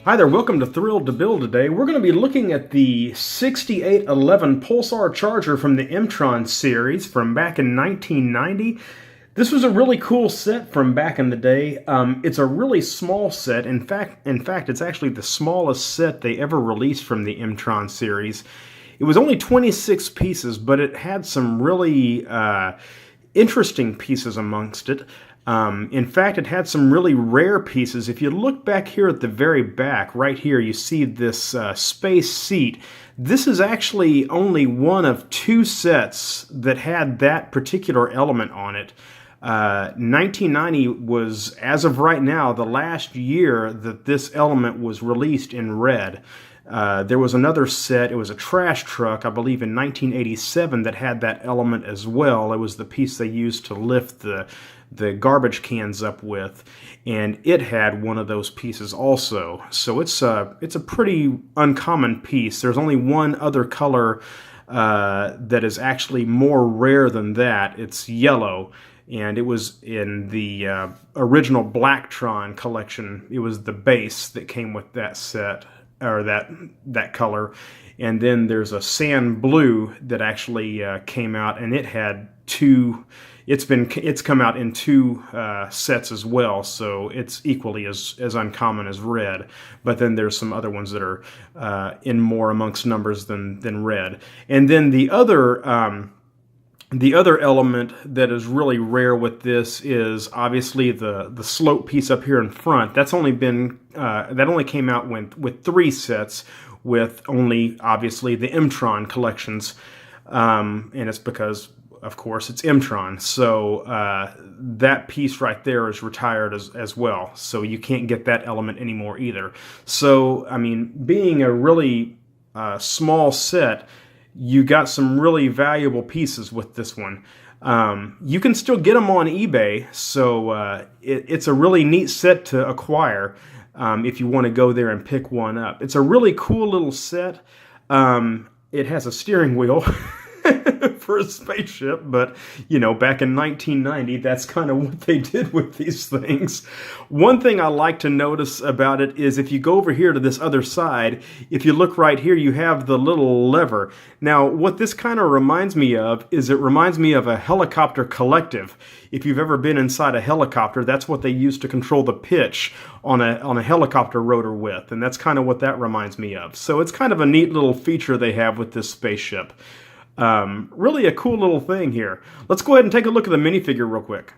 Hi there, welcome to Thrilled to Build today. We're going to be looking at the 6811 Pulsar Charger from the M-Tron series from back in 1990. This was a really cool set from back in the day. It's a really small set. In fact, it's actually the smallest set they ever released from the M-Tron series. It was only 26 pieces, but it had some really interesting pieces amongst it. In fact, it had some really rare pieces. If you look back here at the very back, right here, you see this space seat. This is actually only one of two sets that had that particular element on it. 1990 was, as of right now, the last year that this element was released in red. There was another set, it was a trash truck, I believe in 1987, that had that element as well. It was the piece they used to lift the garbage cans up with, and it had one of those pieces also. So it's a pretty uncommon piece. There's only one other color that is actually more rare than that. It's yellow, and it was in the original Blacktron collection. It was the base that came with that set, or that color. And then there's a sand blue that actually came out, and it had two. It's come out in two sets as well, so it's equally as uncommon as red. But then there's some other ones that are in more amongst numbers than red. And then the other element that is really rare with this is obviously the slope piece up here in front. That's only been that only came out with three sets, with only obviously the M-Tron collections, and it's because, of course, it's M-Tron. So that piece right there is retired as well. So you can't get that element anymore either. So, I mean, being a really small set, you got some really valuable pieces with this one. You can still get them on eBay, so it's a really neat set to acquire if you want to go there and pick one up. It's a really cool little set. It has a steering wheel for a spaceship, but you know, back in 1990, that's kind of what they did with these things. One thing I like to notice about it is if you go over here to this other side, if you look right here, you have the little lever. Now, what this kind of reminds me of is it reminds me of a helicopter collective. If you've ever been inside a helicopter, that's what they use to control the pitch on a helicopter rotor with, and that's kind of what that reminds me of. So it's kind of a neat little feature they have with this spaceship. Really a cool little thing here. Let's go ahead and take a look at the minifigure real quick.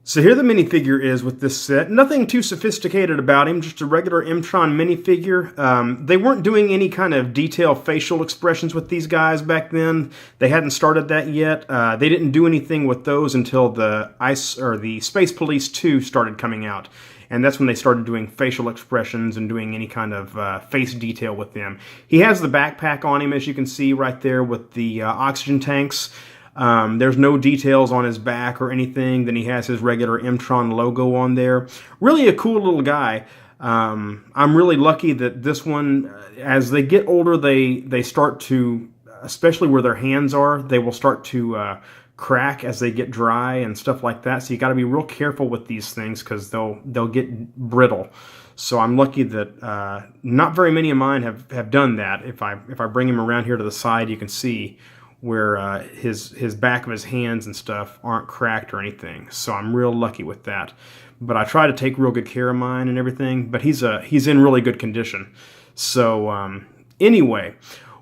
So here the minifigure is with this set. Nothing too sophisticated about him, just a regular M-Tron minifigure. They weren't doing any kind of detailed facial expressions with these guys back then. They hadn't started that yet. They didn't do anything with those until the Space Police 2 started coming out. And that's when they started doing facial expressions and doing any kind of face detail with them. He has the backpack on him, as you can see right there with the oxygen tanks. There's no details on his back or anything. Then he has his regular M-Tron logo on there. Really a cool little guy. I'm really lucky that this one, as they get older, they start to, especially where their hands are, they will start to crack as they get dry and stuff like that. So you got to be real careful with these things because they'll get brittle. So I'm lucky that not very many of mine have done that. If I bring him around here to the side, you can see where his back of his hands and stuff aren't cracked or anything. So I'm real lucky with that. But I try to take real good care of mine and everything. But he's in really good condition. So anyway,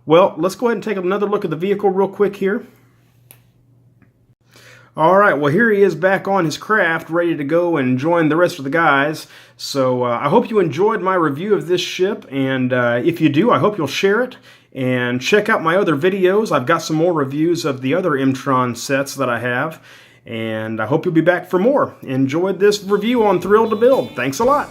well, let's go ahead and take another look at the vehicle real quick here. Alright, well here he is back on his craft, ready to go and join the rest of the guys. So I hope you enjoyed my review of this ship, and if you do, I hope you'll share it. And check out my other videos. I've got some more reviews of the other M-Tron sets that I have, and I hope you'll be back for more. Enjoyed this review on Thrilled to Build. Thanks a lot.